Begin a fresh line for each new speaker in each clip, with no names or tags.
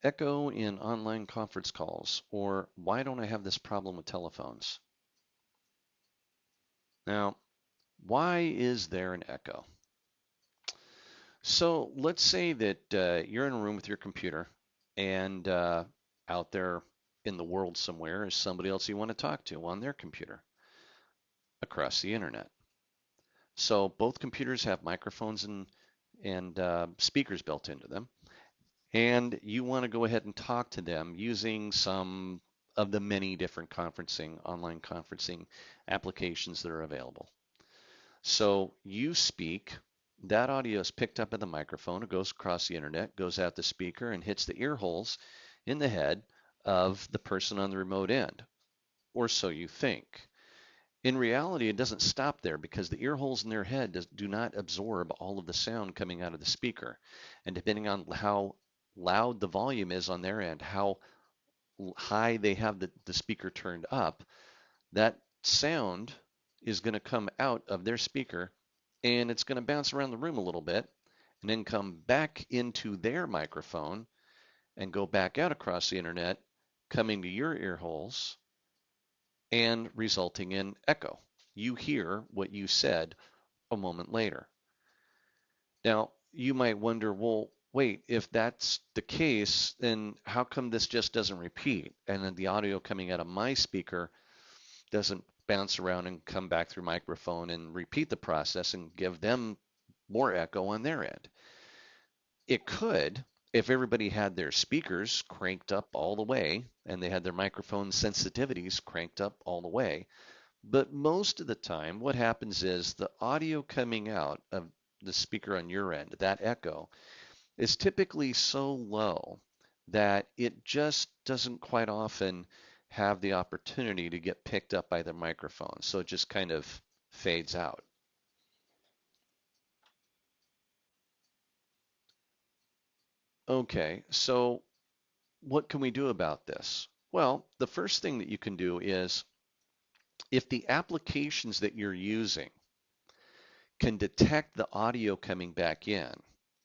Echo in online conference calls, or why don't I have this problem with telephones? Now, why is there an echo? So let's say that you're in a room with your computer and out there in the world somewhere is somebody else you want to talk to on their computer across the internet. So both computers have microphones and speakers built into them, and you want to go ahead and talk to them using some of the many different online conferencing applications that are available. So you speak, that audio is picked up in the microphone, it goes across the internet, goes out the speaker, and hits the ear holes in the head of the person on the remote end, or so you think. In reality, it doesn't stop there because the ear holes in their head do not absorb all of the sound coming out of the speaker. And depending on how loud the volume is on their end, how high they have the speaker turned up, that sound is going to come out of their speaker and it's going to bounce around the room a little bit and then come back into their microphone and go back out across the internet, coming to your ear holes and resulting in echo. You hear what you said a moment later. Now, you might wonder, well, wait, if that's the case, then how come this just doesn't repeat? And then the audio coming out of my speaker doesn't bounce around and come back through microphone and repeat the process and give them more echo on their end. It could if everybody had their speakers cranked up all the way and they had their microphone sensitivities cranked up all the way. But most of the time, what happens is the audio coming out of the speaker on your end, that echo, is typically so low that it just doesn't quite often have the opportunity to get picked up by the microphone. So it just kind of fades out. Okay, so what can we do about this? Well, the first thing that you can do is if the applications that you're using can detect the audio coming back in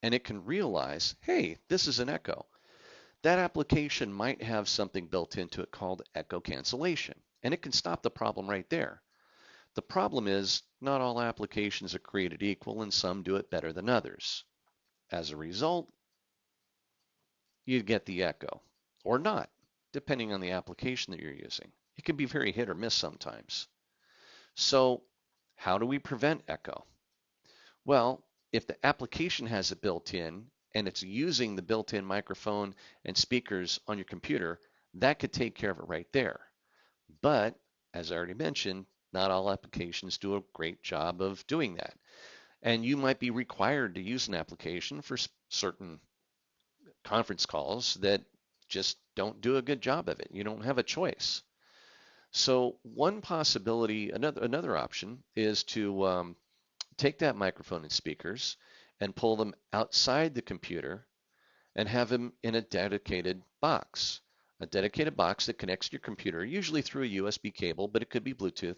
and it can realize, hey, this is an echo. That application might have something built into it called echo cancellation, and it can stop the problem right there. The problem is not all applications are created equal and some do it better than others. As a result, you get the echo or not, depending on the application that you're using. It can be very hit or miss sometimes. So how do we prevent echo? Well, if the application has it built in and it's using the built-in microphone and speakers on your computer, that could take care of it right there. But as I already mentioned, not all applications do a great job of doing that. And you might be required to use an application for certain conference calls that just don't do a good job of it. You don't have a choice. So one possibility, another option is to take that microphone and speakers and pull them outside the computer and have them in a dedicated box. A dedicated box that connects to your computer, usually through a USB cable, but it could be Bluetooth,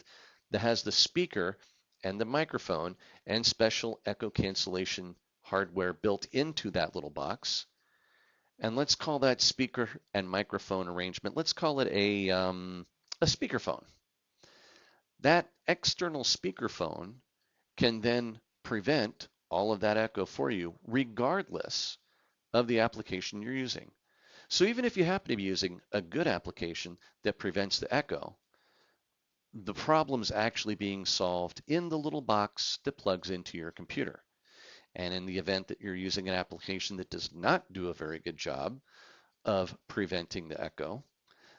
that has the speaker and the microphone and special echo cancellation hardware built into that little box. And let's call that speaker and microphone arrangement, let's call it a speakerphone. That external speakerphone can then prevent all of that echo for you, regardless of the application you're using. So even if you happen to be using a good application that prevents the echo, the problem's actually being solved in the little box that plugs into your computer. And in the event that you're using an application that does not do a very good job of preventing the echo,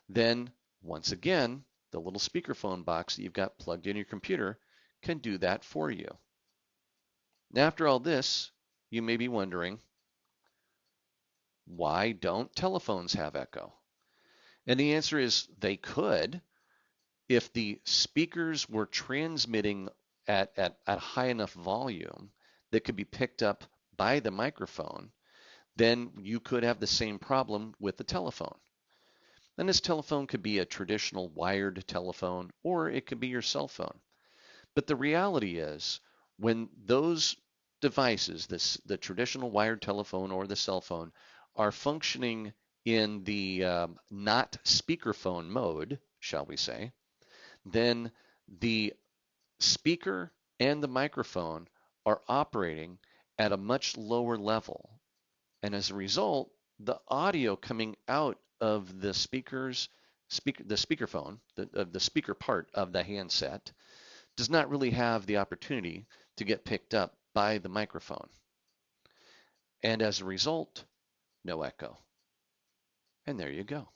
then once again, the little speakerphone box that you've got plugged in your computer can do that for you. Now, after all this, you may be wondering, why don't telephones have echo? And the answer is they could if the speakers were transmitting at a high enough volume that could be picked up by the microphone, then you could have the same problem with the telephone. And this telephone could be a traditional wired telephone, or it could be your cell phone. But the reality is, when those devices, the traditional wired telephone or the cell phone, are functioning in the not speakerphone mode, shall we say, then the speaker and the microphone are operating at a much lower level. And as a result, the audio coming out of the the speakerphone, the speaker part of the handset, does not really have the opportunity to get picked up by the microphone. And as a result, no echo. And there you go.